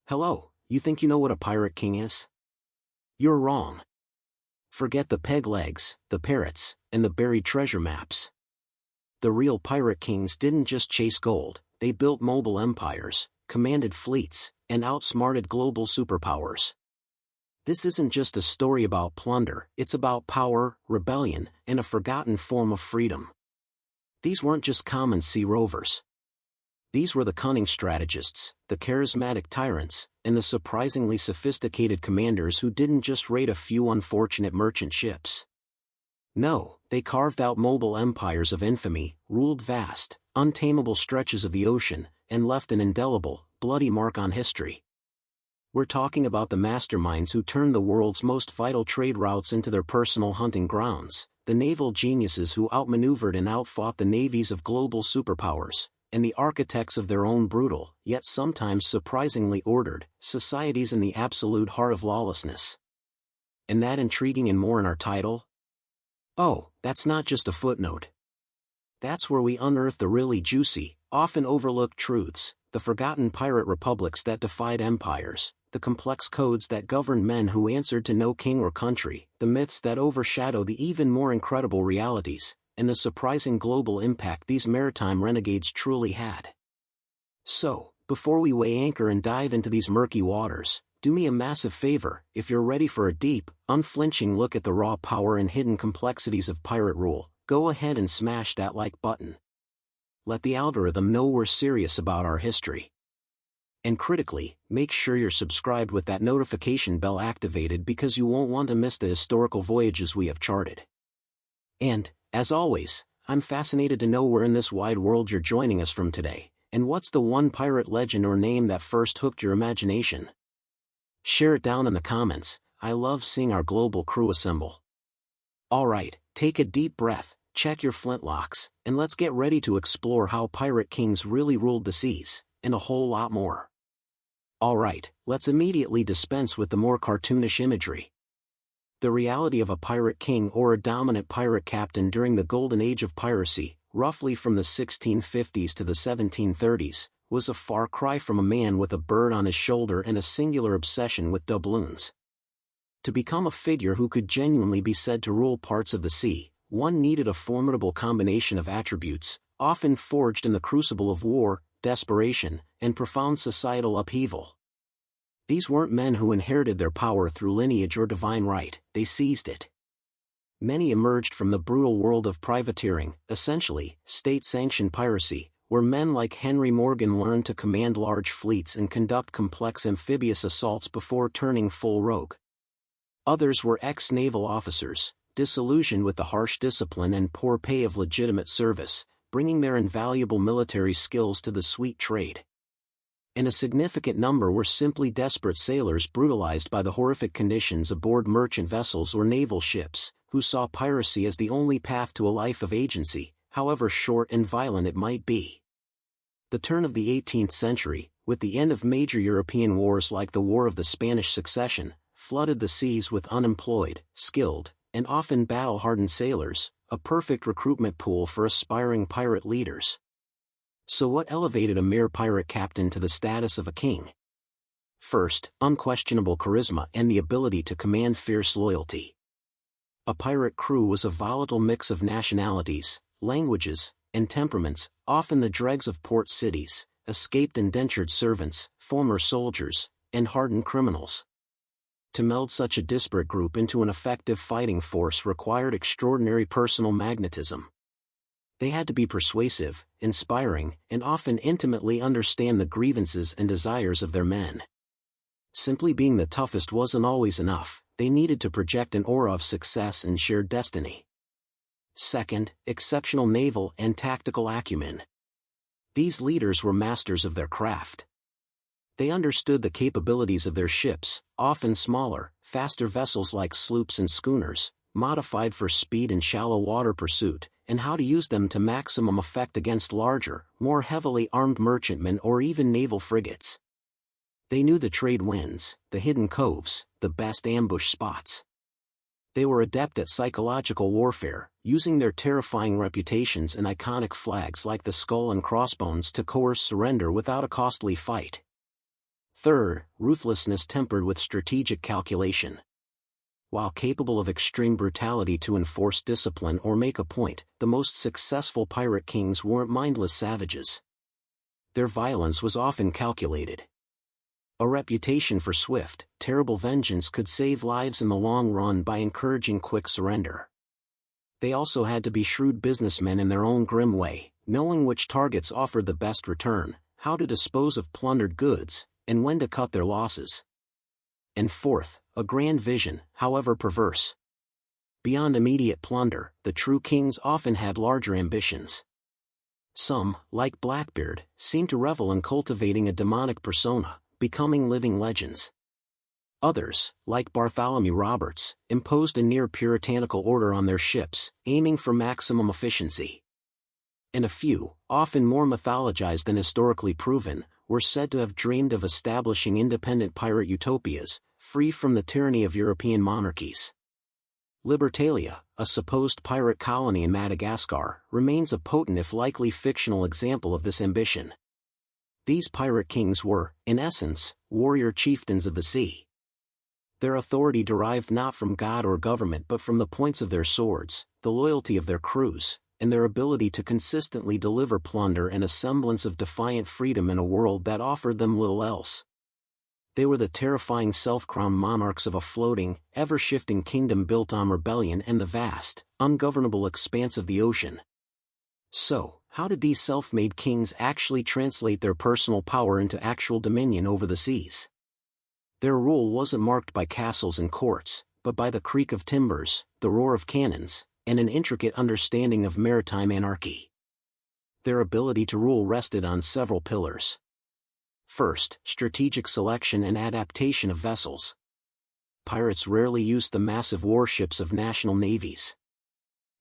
Hello, you think you know what a pirate king is? You're wrong. Forget the peg legs, the parrots, and the buried treasure maps. The real pirate kings didn't just chase gold, they built mobile empires, commanded fleets, and outsmarted global superpowers. This isn't just a story about plunder, it's about power, rebellion, and a forgotten form of freedom. These weren't just common sea rovers. These were the cunning strategists, the charismatic tyrants, and the surprisingly sophisticated commanders who didn't just raid a few unfortunate merchant ships. No, they carved out mobile empires of infamy, ruled vast, untamable stretches of the ocean, and left an indelible, bloody mark on history. We're talking about the masterminds who turned the world's most vital trade routes into their personal hunting grounds, the naval geniuses who outmaneuvered and outfought the navies of global superpowers, and the architects of their own brutal, yet sometimes surprisingly ordered, societies in the absolute heart of lawlessness. And that intriguing and more in our title? Oh, that's not just a footnote. That's where we unearth the really juicy, often overlooked truths, the forgotten pirate republics that defied empires, the complex codes that governed men who answered to no king or country, the myths that overshadow the even more incredible realities, and the surprising global impact these maritime renegades truly had. So, before we weigh anchor and dive into these murky waters, do me a massive favor. If you're ready for a deep, unflinching look at the raw power and hidden complexities of pirate rule, go ahead and smash that like button. Let the algorithm know we're serious about our history. And critically, make sure you're subscribed with that notification bell activated because you won't want to miss the historical voyages we have charted. And, as always, I'm fascinated to know where in this wide world you're joining us from today, and what's the one pirate legend or name that first hooked your imagination? Share it down in the comments. I love seeing our global crew assemble. Alright, take a deep breath, check your flintlocks, and let's get ready to explore how pirate kings really ruled the seas, and a whole lot more. Alright, let's immediately dispense with the more cartoonish imagery. The reality of a pirate king or a dominant pirate captain during the Golden Age of Piracy, roughly from the 1650s to the 1730s, was a far cry from a man with a bird on his shoulder and a singular obsession with doubloons. To become a figure who could genuinely be said to rule parts of the sea, one needed a formidable combination of attributes, often forged in the crucible of war, desperation, and profound societal upheaval. These weren't men who inherited their power through lineage or divine right, they seized it. Many emerged from the brutal world of privateering, essentially, state-sanctioned piracy, where men like Henry Morgan learned to command large fleets and conduct complex amphibious assaults before turning full rogue. Others were ex-naval officers, disillusioned with the harsh discipline and poor pay of legitimate service, bringing their invaluable military skills to the sweet trade. And a significant number were simply desperate sailors brutalized by the horrific conditions aboard merchant vessels or naval ships, who saw piracy as the only path to a life of agency, however short and violent it might be. The turn of the 18th century, with the end of major European wars like the War of the Spanish Succession, flooded the seas with unemployed, skilled, and often battle-hardened sailors, a perfect recruitment pool for aspiring pirate leaders. So what elevated a mere pirate captain to the status of a king? First, unquestionable charisma and the ability to command fierce loyalty. A pirate crew was a volatile mix of nationalities, languages, and temperaments, often the dregs of port cities, escaped indentured servants, former soldiers, and hardened criminals. To meld such a disparate group into an effective fighting force required extraordinary personal magnetism. They had to be persuasive, inspiring, and often intimately understand the grievances and desires of their men. Simply being the toughest wasn't always enough, they needed to project an aura of success and shared destiny. Second, exceptional naval and tactical acumen. These leaders were masters of their craft. They understood the capabilities of their ships, often smaller, faster vessels like sloops and schooners, modified for speed and shallow water pursuit, and how to use them to maximum effect against larger, more heavily armed merchantmen or even naval frigates. They knew the trade winds, the hidden coves, the best ambush spots. They were adept at psychological warfare, using their terrifying reputations and iconic flags like the skull and crossbones to coerce surrender without a costly fight. Third, ruthlessness tempered with strategic calculation. While capable of extreme brutality to enforce discipline or make a point, the most successful pirate kings weren't mindless savages. Their violence was often calculated. A reputation for swift, terrible vengeance could save lives in the long run by encouraging quick surrender. They also had to be shrewd businessmen in their own grim way, knowing which targets offered the best return, how to dispose of plundered goods, and when to cut their losses. And fourth, a grand vision, however perverse. Beyond immediate plunder, the true kings often had larger ambitions. Some, like Blackbeard, seemed to revel in cultivating a demonic persona, becoming living legends. Others, like Bartholomew Roberts, imposed a near-puritanical order on their ships, aiming for maximum efficiency. And a few, often more mythologized than historically proven, were said to have dreamed of establishing independent pirate utopias, free from the tyranny of European monarchies. Libertalia, a supposed pirate colony in Madagascar, remains a potent if likely fictional example of this ambition. These pirate kings were, in essence, warrior chieftains of the sea. Their authority derived not from God or government but from the points of their swords, the loyalty of their crews, and their ability to consistently deliver plunder and a semblance of defiant freedom in a world that offered them little else. They were the terrifying self-crowned monarchs of a floating, ever-shifting kingdom built on rebellion and the vast, ungovernable expanse of the ocean. So, how did these self-made kings actually translate their personal power into actual dominion over the seas? Their rule wasn't marked by castles and courts, but by the creak of timbers, the roar of cannons, and an intricate understanding of maritime anarchy. Their ability to rule rested on several pillars. First, strategic selection and adaptation of vessels. Pirates rarely used the massive warships of national navies.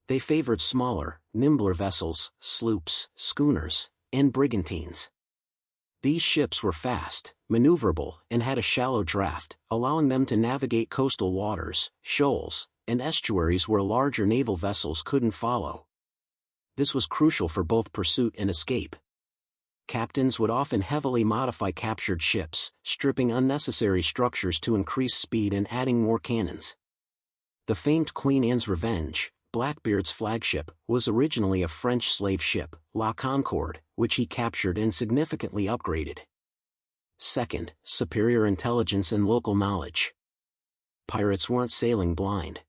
They favored smaller, nimbler vessels, sloops, schooners, and brigantines. These ships were fast, maneuverable, and had a shallow draft, allowing them to navigate coastal waters, shoals, and estuaries where larger naval vessels couldn't follow. This was crucial for both pursuit and escape. Captains would often heavily modify captured ships, stripping unnecessary structures to increase speed and adding more cannons. The famed Queen Anne's Revenge, Blackbeard's flagship, was originally a French slave ship, La Concorde, which he captured and significantly upgraded. Second, superior intelligence and local knowledge. Pirates weren't sailing blind.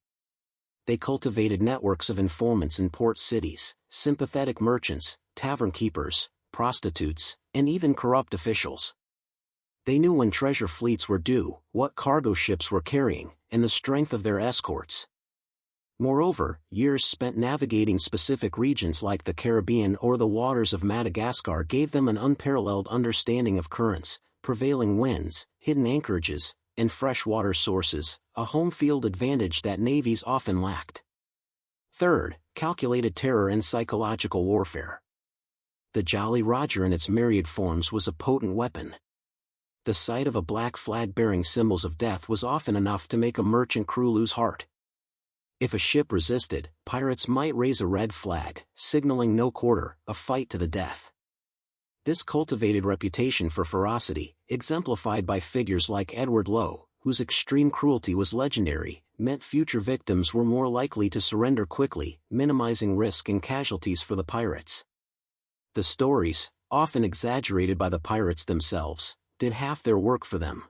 They cultivated networks of informants in port cities, sympathetic merchants, tavern keepers, prostitutes, and even corrupt officials. They knew when treasure fleets were due, what cargo ships were carrying, and the strength of their escorts. Moreover, years spent navigating specific regions like the Caribbean or the waters of Madagascar gave them an unparalleled understanding of currents, prevailing winds, hidden anchorages, and freshwater sources, a home field advantage that navies often lacked. Third, calculated terror and psychological warfare. The Jolly Roger in its myriad forms was a potent weapon. The sight of a black flag bearing symbols of death was often enough to make a merchant crew lose heart. If a ship resisted, pirates might raise a red flag, signaling no quarter, a fight to the death. This cultivated reputation for ferocity, exemplified by figures like Edward Lowe, whose extreme cruelty was legendary, meant future victims were more likely to surrender quickly, minimizing risk and casualties for the pirates. The stories, often exaggerated by the pirates themselves, did half their work for them.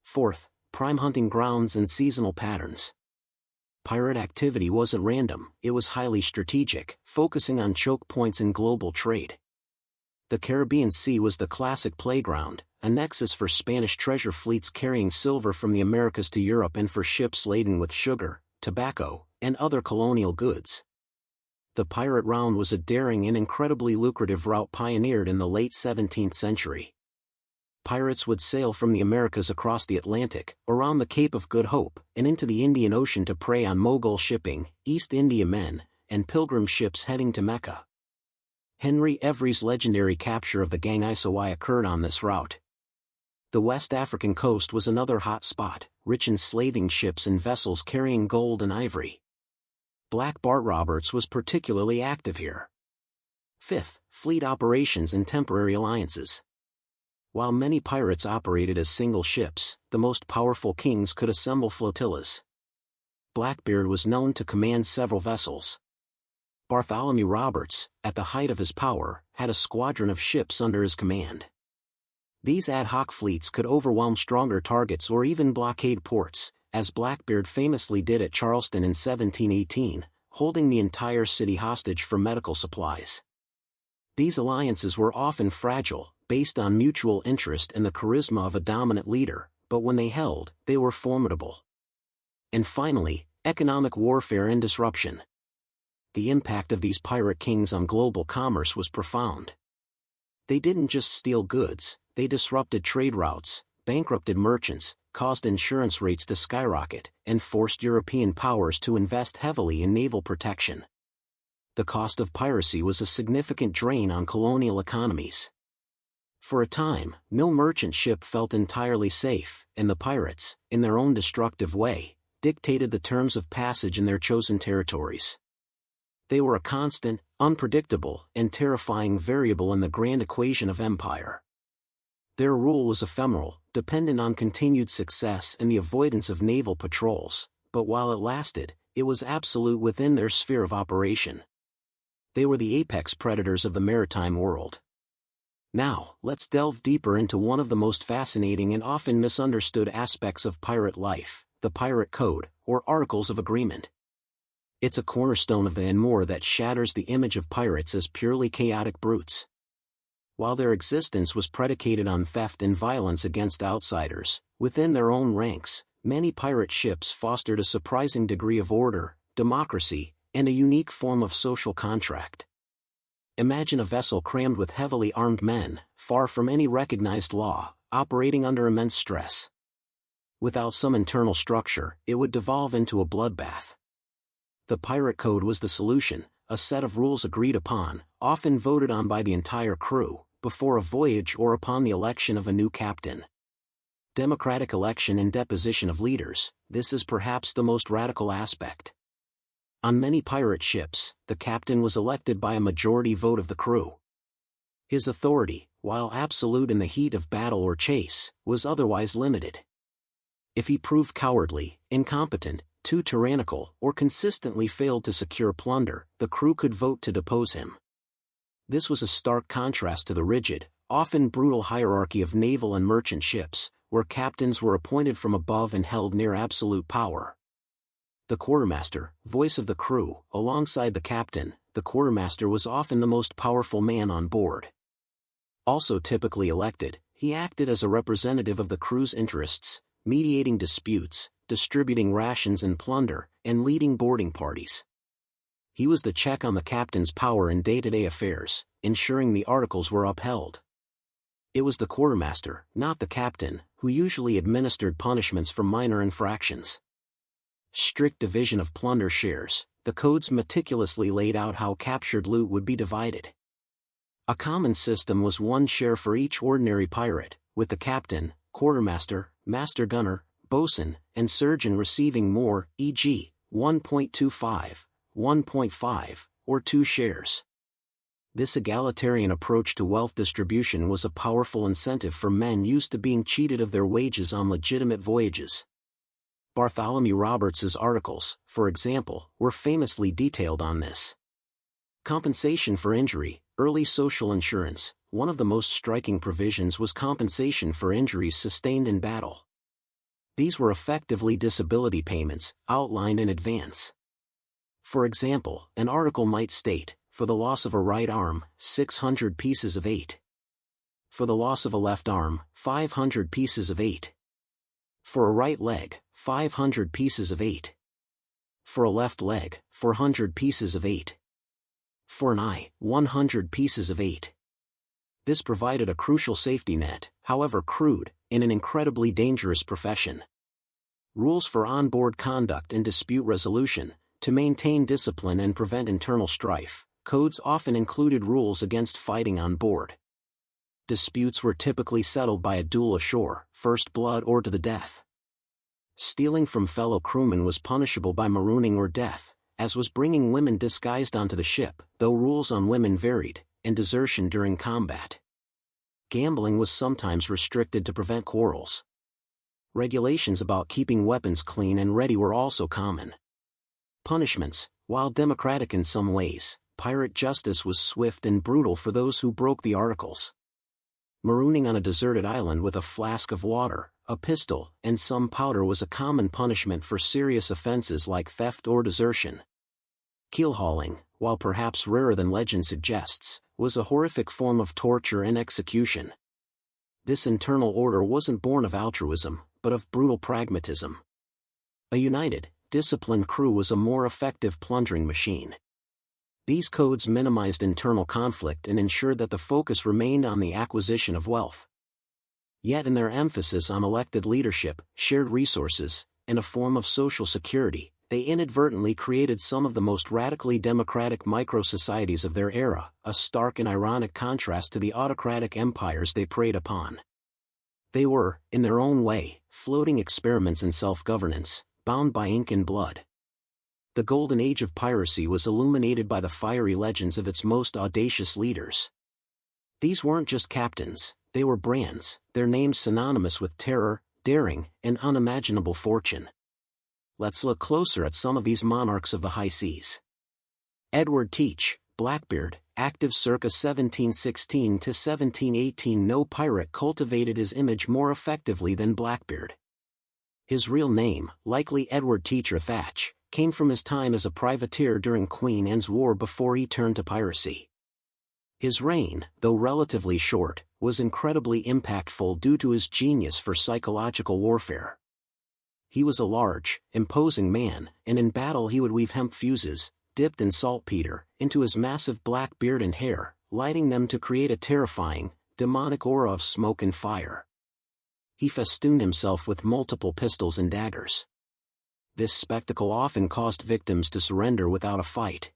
Fourth, prime hunting grounds and seasonal patterns. Pirate activity wasn't random, it was highly strategic, focusing on choke points in global trade. The Caribbean Sea was the classic playground, a nexus for Spanish treasure fleets carrying silver from the Americas to Europe and for ships laden with sugar, tobacco, and other colonial goods. The pirate round was a daring and incredibly lucrative route pioneered in the late 17th century. Pirates would sail from the Americas across the Atlantic, around the Cape of Good Hope, and into the Indian Ocean to prey on Mogul shipping, East Indiamen, and pilgrim ships heading to Mecca. Henry Every's legendary capture of the Gang Isawai occurred on this route. The West African coast was another hot spot, rich in slaving ships and vessels carrying gold and ivory. Blackbeard Roberts was particularly active here. Fifth, fleet operations and temporary alliances. While many pirates operated as single ships, the most powerful kings could assemble flotillas. Blackbeard was known to command several vessels. Bartholomew Roberts, at the height of his power, had a squadron of ships under his command. These ad hoc fleets could overwhelm stronger targets or even blockade ports, as Blackbeard famously did at Charleston in 1718, holding the entire city hostage for medical supplies. These alliances were often fragile, based on mutual interest and the charisma of a dominant leader, but when they held, they were formidable. And finally, economic warfare and disruption. The impact of these pirate kings on global commerce was profound. They didn't just steal goods, they disrupted trade routes, bankrupted merchants, caused insurance rates to skyrocket, and forced European powers to invest heavily in naval protection. The cost of piracy was a significant drain on colonial economies. For a time, no merchant ship felt entirely safe, and the pirates, in their own destructive way, dictated the terms of passage in their chosen territories. They were a constant, unpredictable, and terrifying variable in the grand equation of empire. Their rule was ephemeral, dependent on continued success and the avoidance of naval patrols, but while it lasted, it was absolute within their sphere of operation. They were the apex predators of the maritime world. Now, let's delve deeper into one of the most fascinating and often misunderstood aspects of pirate life, the Pirate Code, or Articles of Agreement. It's a cornerstone of the and more that shatters the image of pirates as purely chaotic brutes. While their existence was predicated on theft and violence against outsiders, within their own ranks, many pirate ships fostered a surprising degree of order, democracy, and a unique form of social contract. Imagine a vessel crammed with heavily armed men, far from any recognized law, operating under immense stress. Without some internal structure, it would devolve into a bloodbath. The Pirate Code was the solution, a set of rules agreed upon, often voted on by the entire crew, before a voyage or upon the election of a new captain. Democratic election and deposition of leaders, this is perhaps the most radical aspect. On many pirate ships, the captain was elected by a majority vote of the crew. His authority, while absolute in the heat of battle or chase, was otherwise limited. If he proved cowardly, incompetent, too tyrannical, or consistently failed to secure plunder, the crew could vote to depose him. This was a stark contrast to the rigid, often brutal hierarchy of naval and merchant ships, where captains were appointed from above and held near absolute power. The quartermaster, voice of the crew, alongside the captain, the quartermaster was often the most powerful man on board. Also typically elected, he acted as a representative of the crew's interests, mediating disputes, distributing rations and plunder, and leading boarding parties. He was the check on the captain's power in day-to-day affairs, ensuring the articles were upheld. It was the quartermaster, not the captain, who usually administered punishments for minor infractions. Strict division of plunder shares, the codes meticulously laid out how captured loot would be divided. A common system was one share for each ordinary pirate, with the captain, quartermaster, master gunner, bosun, and surgeon receiving more, e.g., 1.25, 1.5, or 2 shares. This egalitarian approach to wealth distribution was a powerful incentive for men used to being cheated of their wages on legitimate voyages. Bartholomew Roberts's articles, for example, were famously detailed on this. Compensation for injury, early social insurance. One of the most striking provisions was compensation for injuries sustained in battle. These were effectively disability payments, outlined in advance. For example, an article might state, for the loss of a right arm, 600 pieces of 8. For the loss of a left arm, 500 pieces of 8. For a right leg, 500 pieces of 8. For a left leg, 400 pieces of 8. For an eye, 100 pieces of 8. This provided a crucial safety net, however crude, in an incredibly dangerous profession. Rules for onboard conduct and dispute resolution. To maintain discipline and prevent internal strife, codes often included rules against fighting on board. Disputes were typically settled by a duel ashore, first blood or to the death. Stealing from fellow crewmen was punishable by marooning or death, as was bringing women disguised onto the ship, though rules on women varied, and desertion during combat. gambling was sometimes restricted to prevent quarrels. Regulations about keeping weapons clean and ready were also common. Punishments, while democratic in some ways, pirate justice was swift and brutal for those who broke the articles. Marooning on a deserted island with a flask of water, a pistol, and some powder was a common punishment for serious offenses like theft or desertion. Keelhauling, while perhaps rarer than legend suggests, was a horrific form of torture and execution. This internal order wasn't born of altruism, but of brutal pragmatism. A united, disciplined crew was a more effective plundering machine. These codes minimized internal conflict and ensured that the focus remained on the acquisition of wealth. Yet in their emphasis on elected leadership, shared resources, and a form of social security, they inadvertently created some of the most radically democratic micro-societies of their era, a stark and ironic contrast to the autocratic empires they preyed upon. They were, in their own way, floating experiments in self-governance, bound by ink and blood. The Golden Age of Piracy was illuminated by the fiery legends of its most audacious leaders. These weren't just captains, they were brands, their names synonymous with terror, daring, and unimaginable fortune. Let's look closer at some of these monarchs of the high seas. Edward Teach, Blackbeard, active circa 1716 to 1718. No pirate cultivated his image more effectively than Blackbeard. His real name, likely Edward Teach or Thatch, came from his time as a privateer during Queen Anne's War before he turned to piracy. His reign, though relatively short, was incredibly impactful due to his genius for psychological warfare. He was a large, imposing man, and in battle he would weave hemp fuses, dipped in saltpeter, into his massive black beard and hair, lighting them to create a terrifying, demonic aura of smoke and fire. He festooned himself with multiple pistols and daggers. This spectacle often caused victims to surrender without a fight.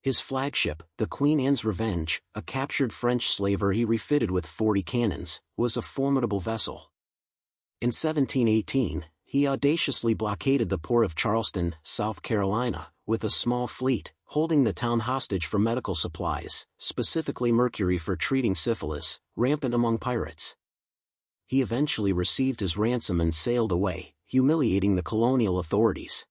His flagship, the Queen Anne's Revenge, a captured French slaver he refitted with 40 cannons, was a formidable vessel. In 1718, he audaciously blockaded the port of Charleston, South Carolina, with a small fleet, holding the town hostage for medical supplies, specifically mercury for treating syphilis, rampant among pirates. He eventually received his ransom and sailed away, humiliating the colonial authorities.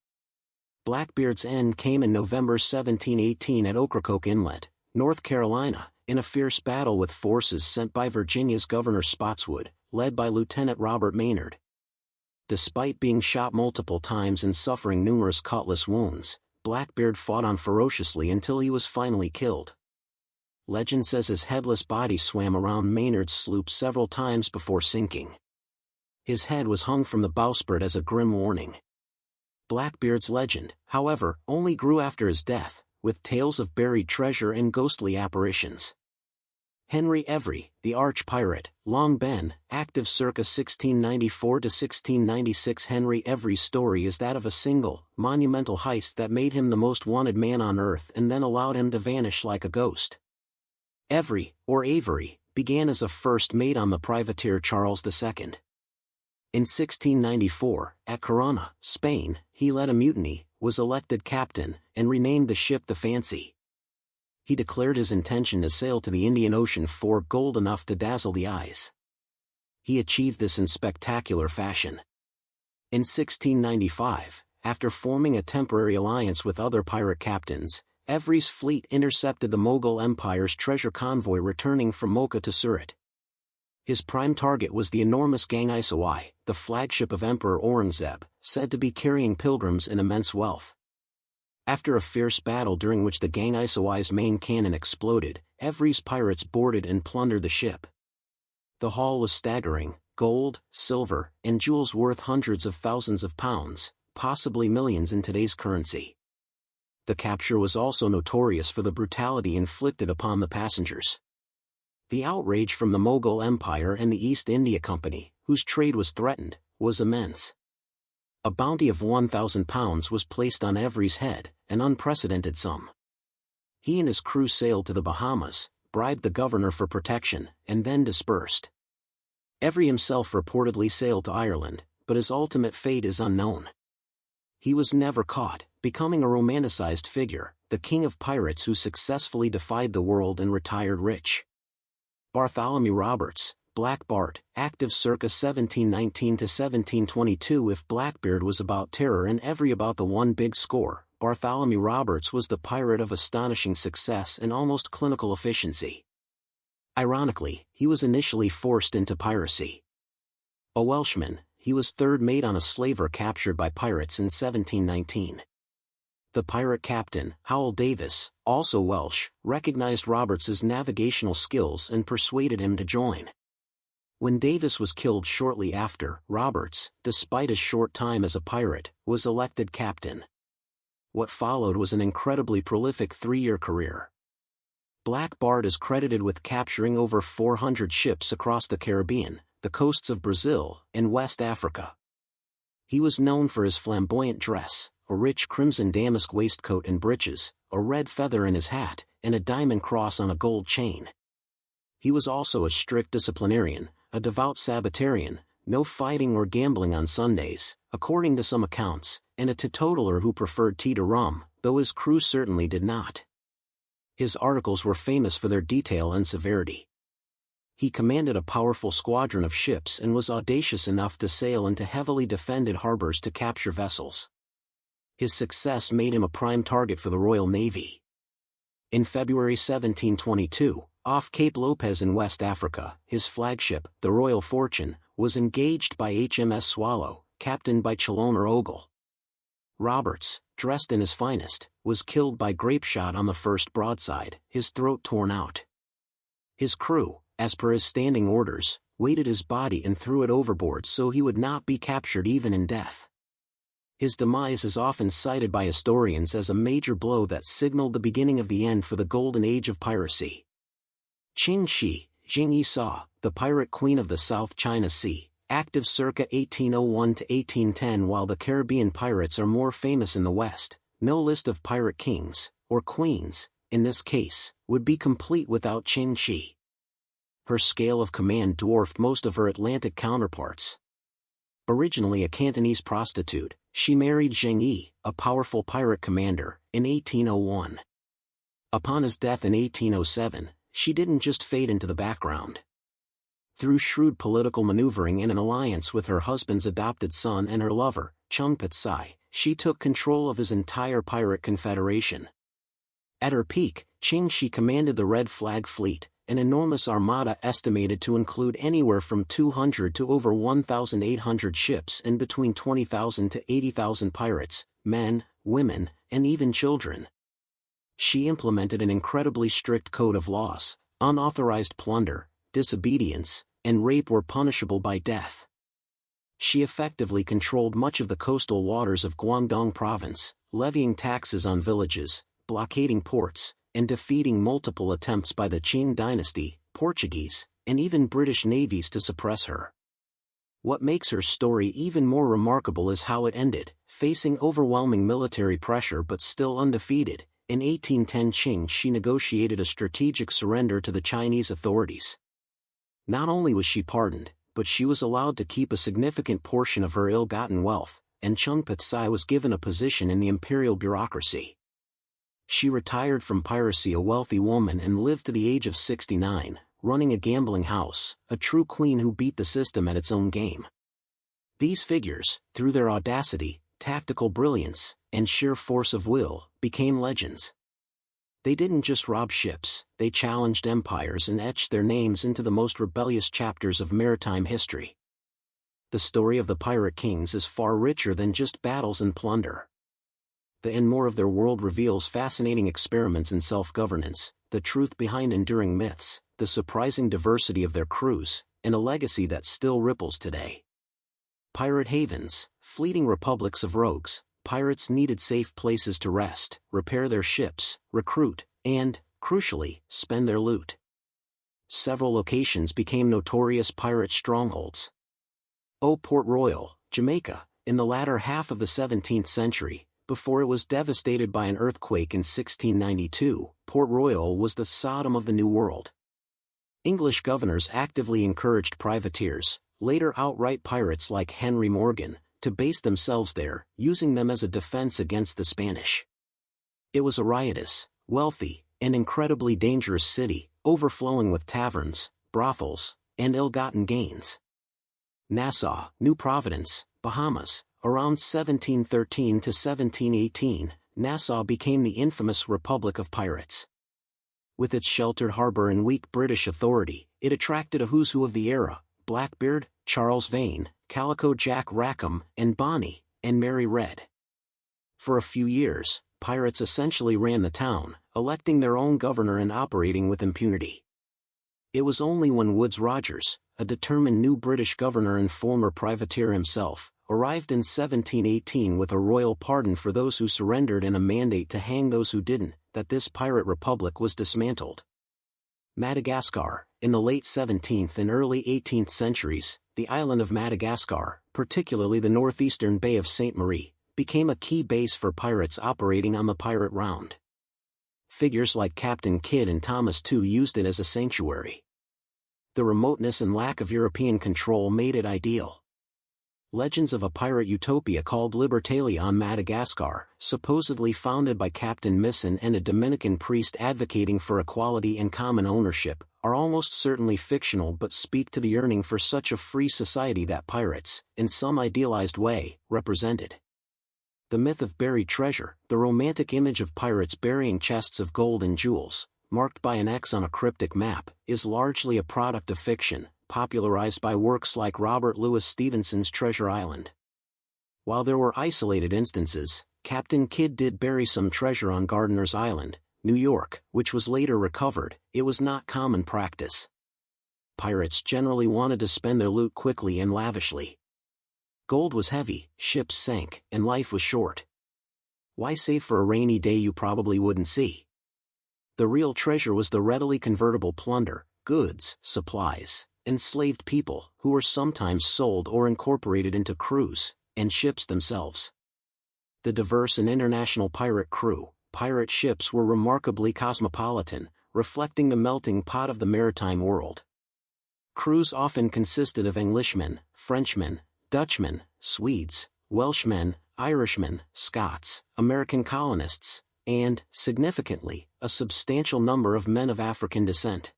Blackbeard's end came in November 1718 at Ocracoke Inlet, North Carolina, in a fierce battle with forces sent by Virginia's Governor Spotswood, led by Lieutenant Robert Maynard. Despite being shot multiple times and suffering numerous cutlass wounds, Blackbeard fought on ferociously until he was finally killed. Legend says his headless body swam around Maynard's sloop several times before sinking. His head was hung from the bowsprit as a grim warning. Blackbeard's legend, however, only grew after his death, with tales of buried treasure and ghostly apparitions. Henry Every, the arch-pirate, Long Ben, active circa 1694 to 1696. Henry Every's story is that of a single, monumental heist that made him the most wanted man on earth and then allowed him to vanish like a ghost. Every, or Avery, began as a first mate on the privateer Charles II. In 1694, at Corunna, Spain, he led a mutiny, was elected captain, and renamed the ship the Fancy. He declared his intention to sail to the Indian Ocean for gold enough to dazzle the eyes. He achieved this in spectacular fashion. In 1695, after forming a temporary alliance with other pirate captains, Every's fleet intercepted the Mughal Empire's treasure convoy returning from Mocha to Surat. His prime target was the enormous Gangaisawai, the flagship of Emperor Aurangzeb, said to be carrying pilgrims in immense wealth. After a fierce battle during which the Gangaisawai's main cannon exploded, Every's pirates boarded and plundered the ship. The haul was staggering: gold, silver, and jewels worth hundreds of thousands of pounds, possibly millions in today's currency. The capture was also notorious for the brutality inflicted upon the passengers. The outrage from the Mughal Empire and the East India Company, whose trade was threatened, was immense. A bounty of £1,000 was placed on Every's head, an unprecedented sum. He and his crew sailed to the Bahamas, bribed the governor for protection, and then dispersed. Every himself reportedly sailed to Ireland, but his ultimate fate is unknown. He was never caught, becoming a romanticized figure, the king of pirates who successfully defied the world and retired rich. Bartholomew Roberts, Black Bart, active circa 1719 to 1722. If Blackbeard was about terror and every about the one big score, Bartholomew Roberts was the pirate of astonishing success and almost clinical efficiency. Ironically, he was initially forced into piracy. A Welshman, he was third mate on a slaver captured by pirates in 1719. The pirate captain, Howell Davis, also Welsh, recognized Roberts's navigational skills and persuaded him to join. When Davis was killed shortly after, Roberts, despite a short time as a pirate, was elected captain. What followed was an incredibly prolific 3-year career. Black Bart is credited with capturing over 400 ships across the Caribbean, the coasts of Brazil, and West Africa. He was known for his flamboyant dress, a rich crimson damask waistcoat and breeches, a red feather in his hat, and a diamond cross on a gold chain. He was also a strict disciplinarian, a devout Sabbatarian, no fighting or gambling on Sundays, according to some accounts, and a teetotaler who preferred tea to rum, though his crew certainly did not. His articles were famous for their detail and severity. He commanded a powerful squadron of ships and was audacious enough to sail into heavily defended harbors to capture vessels. His success made him a prime target for the Royal Navy. In February 1722, off Cape Lopez in West Africa, his flagship, the Royal Fortune, was engaged by HMS Swallow, captained by Chaloner Ogle. Roberts, dressed in his finest, was killed by grapeshot on the first broadside, his throat torn out. His crew, as per his standing orders, weighted his body and threw it overboard so he would not be captured even in death. His demise is often cited by historians as a major blow that signaled the beginning of the end for the Golden Age of Piracy. Ching Shih, Jing Saw, the pirate queen of the South China Sea, active circa 1801 to 1810. While the Caribbean pirates are more famous in the West, no list of pirate kings, or queens, in this case, would be complete without Ching Shih. Her scale of command dwarfed most of her Atlantic counterparts. Originally a Cantonese prostitute, she married Zheng Yi, a powerful pirate commander, in 1801. Upon his death in 1807, she didn't just fade into the background. Through shrewd political maneuvering and an alliance with her husband's adopted son and her lover, Chung Pat-sai, she took control of his entire pirate confederation. At her peak, Ching Shih commanded the Red Flag Fleet, an enormous armada estimated to include anywhere from 200 to over 1,800 ships and between 20,000 to 80,000 pirates, men, women, and even children. She implemented an incredibly strict code of laws. Unauthorized plunder, disobedience, and rape were punishable by death. She effectively controlled much of the coastal waters of Guangdong province, levying taxes on villages, blockading ports, and defeating multiple attempts by the Qing dynasty, Portuguese, and even British navies to suppress her. What makes her story even more remarkable is how it ended, facing overwhelming military pressure but still undefeated. In 1810 Ching Shih negotiated a strategic surrender to the Chinese authorities. Not only was she pardoned, but she was allowed to keep a significant portion of her ill-gotten wealth, and Chung Pat-sai was given a position in the imperial bureaucracy. She retired from piracy a wealthy woman and lived to the age of 69, running a gambling house, a true queen who beat the system at its own game. These figures, through their audacity, tactical brilliance, and sheer force of will, became legends. They didn't just rob ships, they challenged empires and etched their names into the most rebellious chapters of maritime history. The story of the pirate kings is far richer than just battles and plunder. The and more of their world reveals fascinating experiments in self-governance, the truth behind enduring myths, the surprising diversity of their crews, and a legacy that still ripples today. Pirate havens, fleeting republics of rogues. Pirates needed safe places to rest, repair their ships, recruit, and, crucially, spend their loot. Several locations became notorious pirate strongholds. Port Royal, Jamaica, in the latter half of the 17th century, before it was devastated by an earthquake in 1692, Port Royal was the Sodom of the New World. English governors actively encouraged privateers, later outright pirates like Henry Morgan, to base themselves there, using them as a defense against the Spanish. It was a riotous, wealthy, and incredibly dangerous city, overflowing with taverns, brothels, and ill-gotten gains. Nassau, New Providence, Bahamas. Around 1713 to 1718, Nassau became the infamous Republic of Pirates. With its sheltered harbor and weak British authority, it attracted a who's who of the era: Blackbeard, Charles Vane, Calico Jack Rackham, and Bonnie and Mary Red. For a few years, pirates essentially ran the town, electing their own governor and operating with impunity. It was only when Woodes Rogers, a determined new British governor and former privateer himself, arrived in 1718 with a royal pardon for those who surrendered and a mandate to hang those who didn't, that this pirate republic was dismantled. Madagascar. In the late 17th and early 18th centuries, the island of Madagascar, particularly the northeastern Bay of Saint Marie, became a key base for pirates operating on the Pirate Round. Figures like Captain Kidd and Thomas Tew used it as a sanctuary. The remoteness and lack of European control made it ideal. Legends of a pirate utopia called Libertalia on Madagascar, supposedly founded by Captain Misson and a Dominican priest advocating for equality and common ownership, are almost certainly fictional but speak to the yearning for such a free society that pirates, in some idealized way, represented. The myth of buried treasure, the romantic image of pirates burying chests of gold and jewels, marked by an X on a cryptic map, is largely a product of fiction, popularized by works like Robert Louis Stevenson's Treasure Island. While there were isolated instances, Captain Kidd did bury some treasure on Gardiner's Island, New York, which was later recovered. It was not common practice. Pirates generally wanted to spend their loot quickly and lavishly. Gold was heavy, ships sank, and life was short. Why save for a rainy day you probably wouldn't see? The real treasure was the readily convertible plunder, goods, supplies, enslaved people, who were sometimes sold or incorporated into crews, and ships themselves. The diverse and international pirate crew, pirate ships were remarkably cosmopolitan, reflecting the melting pot of the maritime world. Crews often consisted of Englishmen, Frenchmen, Dutchmen, Swedes, Welshmen, Irishmen, Scots, American colonists, and, significantly, a substantial number of men of African descent.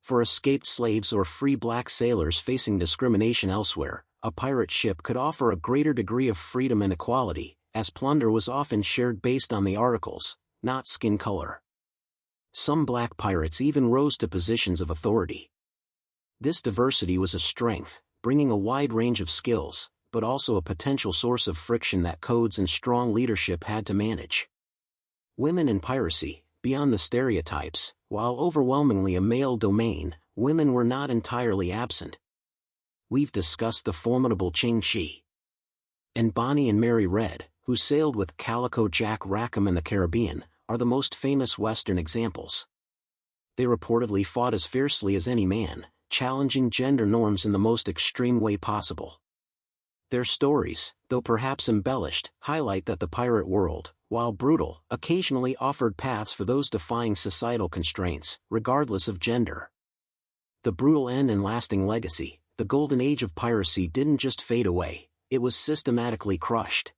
For escaped slaves or free black sailors facing discrimination elsewhere, a pirate ship could offer a greater degree of freedom and equality, as plunder was often shared based on the articles, not skin color. Some black pirates even rose to positions of authority. This diversity was a strength, bringing a wide range of skills, but also a potential source of friction that codes and strong leadership had to manage. Women in piracy. Beyond the stereotypes, while overwhelmingly a male domain, women were not entirely absent. We've discussed the formidable Ching, Shih, and Bonnie and Mary Red, who sailed with Calico Jack Rackham in the Caribbean, are the most famous Western examples. They reportedly fought as fiercely as any man, challenging gender norms in the most extreme way possible. Their stories, though perhaps embellished, highlight that the pirate world, while brutal, occasionally offered paths for those defying societal constraints, regardless of gender. The brutal end and lasting legacy, the Golden Age of Piracy, didn't just fade away, it was systematically crushed.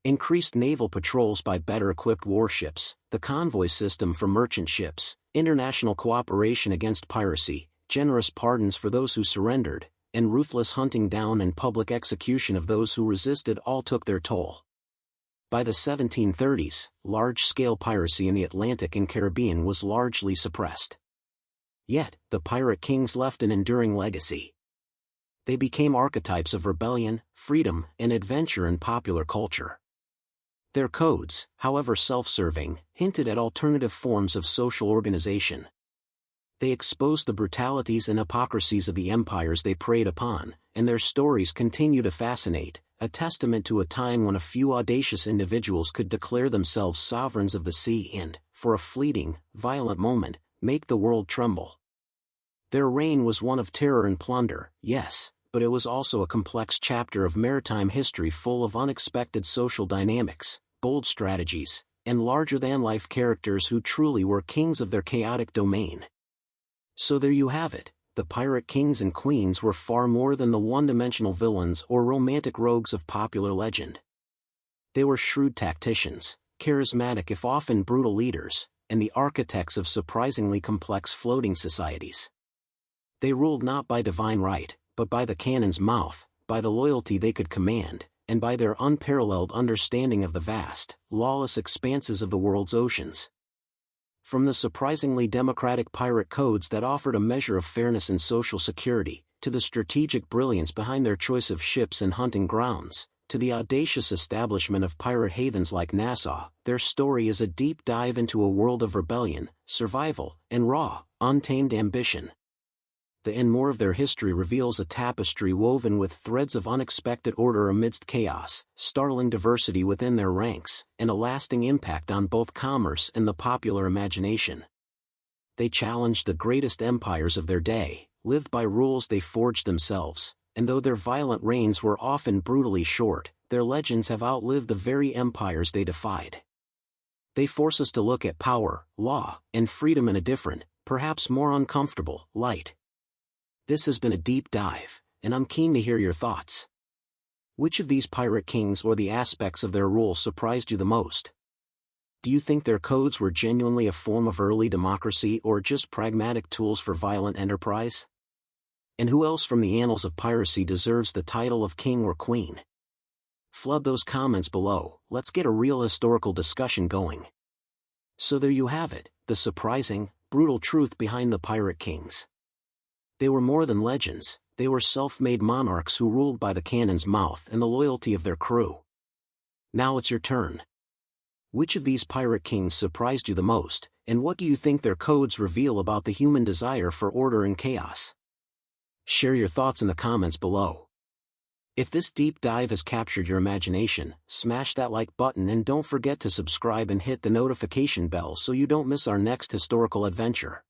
Increased naval patrols by better-equipped warships, the convoy system for merchant ships, international cooperation against piracy, generous pardons for those who surrendered, and ruthless hunting down and public execution of those who resisted all took their toll. By the 1730s, large-scale piracy in the Atlantic and Caribbean was largely suppressed. Yet, the pirate kings left an enduring legacy. They became archetypes of rebellion, freedom, and adventure in popular culture. Their codes, however self-serving, hinted at alternative forms of social organization. They exposed the brutalities and hypocrisies of the empires they preyed upon, and their stories continue to fascinate, a testament to a time when a few audacious individuals could declare themselves sovereigns of the sea and, for a fleeting, violent moment, make the world tremble. Their reign was one of terror and plunder, yes, but it was also a complex chapter of maritime history full of unexpected social dynamics, bold strategies, and larger-than-life characters who truly were kings of their chaotic domain. So there you have it. The pirate kings and queens were far more than the one-dimensional villains or romantic rogues of popular legend. They were shrewd tacticians, charismatic if often brutal leaders, and the architects of surprisingly complex floating societies. They ruled not by divine right, but by the cannon's mouth, by the loyalty they could command, and by their unparalleled understanding of the vast, lawless expanses of the world's oceans. From the surprisingly democratic pirate codes that offered a measure of fairness and social security, to the strategic brilliance behind their choice of ships and hunting grounds, to the audacious establishment of pirate havens like Nassau, their story is a deep dive into a world of rebellion, survival, and raw, untamed ambition. The and more of their history reveals a tapestry woven with threads of unexpected order amidst chaos, startling diversity within their ranks, and a lasting impact on both commerce and the popular imagination. They challenged the greatest empires of their day, lived by rules they forged themselves, and though their violent reigns were often brutally short, their legends have outlived the very empires they defied. They force us to look at power, law, and freedom in a different, perhaps more uncomfortable, light. This has been a deep dive, and I'm keen to hear your thoughts. Which of these pirate kings or the aspects of their rule surprised you the most? Do you think their codes were genuinely a form of early democracy or just pragmatic tools for violent enterprise? And who else from the annals of piracy deserves the title of king or queen? Flood those comments below, let's get a real historical discussion going. So there you have it, the surprising, brutal truth behind the pirate kings. They were more than legends, they were self-made monarchs who ruled by the cannon's mouth and the loyalty of their crew. Now it's your turn. Which of these pirate kings surprised you the most, and what do you think their codes reveal about the human desire for order and chaos? Share your thoughts in the comments below. If this deep dive has captured your imagination, smash that like button and don't forget to subscribe and hit the notification bell so you don't miss our next historical adventure.